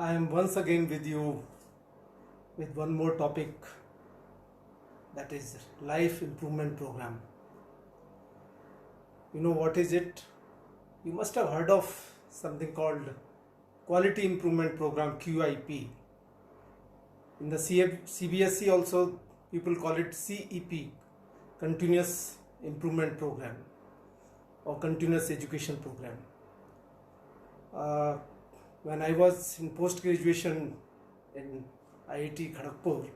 I am once again with you with one more topic, that is life improvement program. You know what is it? You must have heard of something called quality improvement program, QIP. In the CBSE also people call it CEP, continuous improvement program or continuous education program. When I was in post graduation in IIT Kharagpur,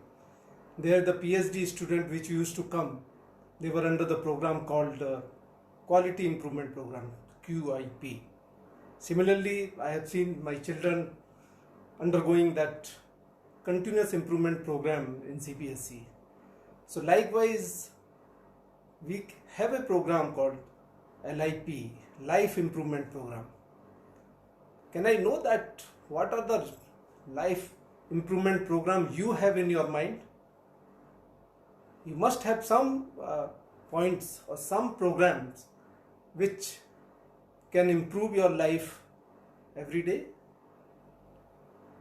there the PhD student which used to come, they were under the program called Quality Improvement Program, QIP. Similarly, I have seen my children undergoing that continuous improvement program in CBSE. So likewise, we have a program called LIP, Life Improvement Program. Can I know that what are the life improvement program you have in your mind? You must have some points or some programs which can improve your life every day,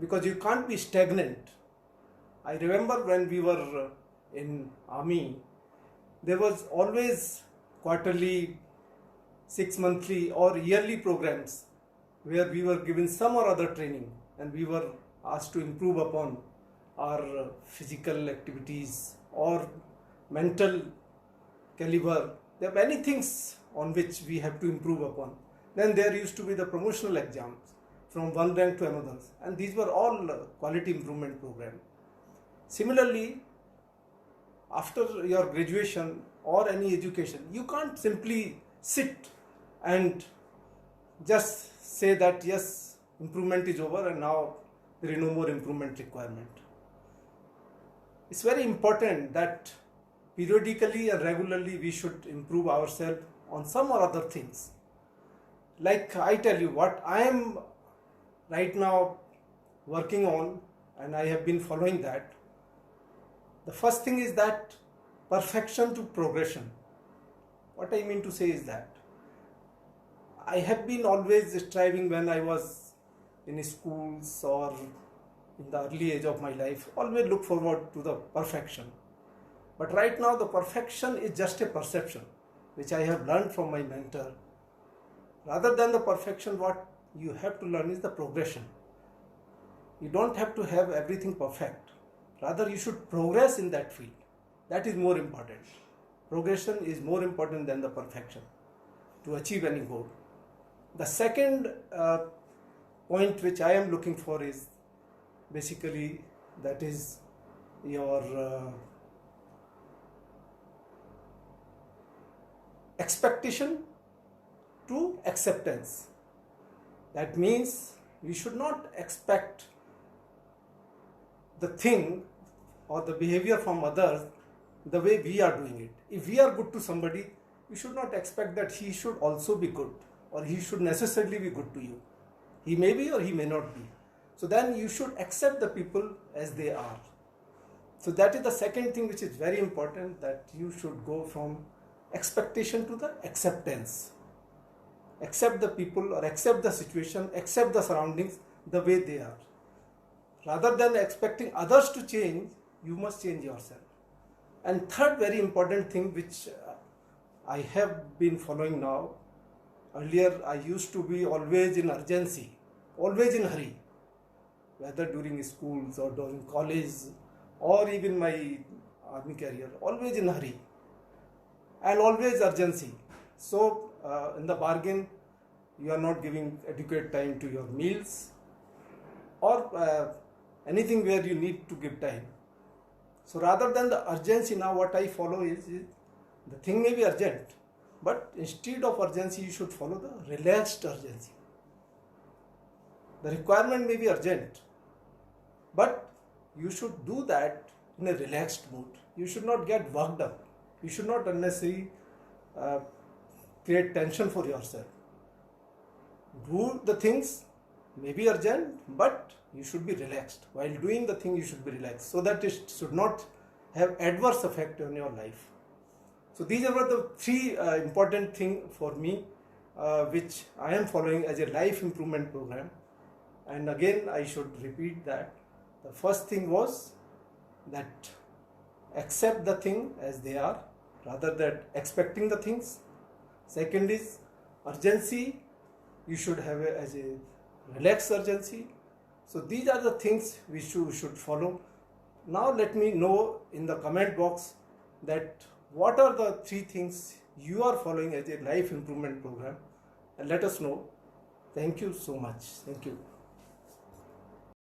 because you can't be stagnant. I remember when we were in army, there was always quarterly, 6-monthly or yearly programs where we were given some or other training and we were asked to improve upon our physical activities or mental caliber. There are many things on which we have to improve upon. Then there used to be the promotional exams from one rank to another, and these were all quality improvement program. Similarly, after your graduation or any education, you can't simply sit and just say that yes, improvement is over and now there is no more improvement requirement. It's very important that periodically and regularly we should improve ourselves on some or other things. Like I tell you what I am right now working on, and I have been following that. The first thing is that perfection to progression. What I mean to say is that I have been always striving when I was in schools or in the early age of my life, always look forward to the perfection. But right now the perfection is just a perception which I have learned from my mentor. Rather than the perfection, what you have to learn is the progression. You don't have to have everything perfect. Rather, you should progress in that field. That is more important. Progression is more important than the perfection to achieve any goal. The second point which I am looking for is basically that is your expectation to acceptance. That means we should not expect the thing or the behavior from others the way we are doing it. If we are good to somebody, you should not expect that he should also be good or he should necessarily be good to you. He may be or he may not be. So then you should accept the people as they are. So that is the second thing which is very important, that you should go from expectation to the acceptance. Accept the people or accept the situation, accept the surroundings the way they are. Rather than expecting others to change, you must change yourself. And third very important thing which I have been following now, earlier I used to be always in urgency, always in hurry, whether during schools or during college or even my army career, always in hurry and always urgency. So in the bargain, you are not giving adequate time to your meals or anything where you need to give time. So rather than the urgency, now what I follow is the thing may be urgent, but instead of urgency you should follow the relaxed urgency. The requirement may be urgent, but you should do that in a relaxed mood. You should not get worked up. You should not unnecessarily create tension for yourself. Do the things may be urgent, but you should be relaxed. While doing the thing, you should be relaxed so that it should not have adverse effect on your life. So these are the three important things for me which I am following as a life improvement program. And again, I should repeat that the first thing was that accept the thing as they are rather than expecting the things. Second is urgency. You should have as a relaxed urgency. So these are the things which you should follow. Now let me know in the comment box that what are the 3 things you are following as a life improvement program, and let us know. Thank you so much. Thank you.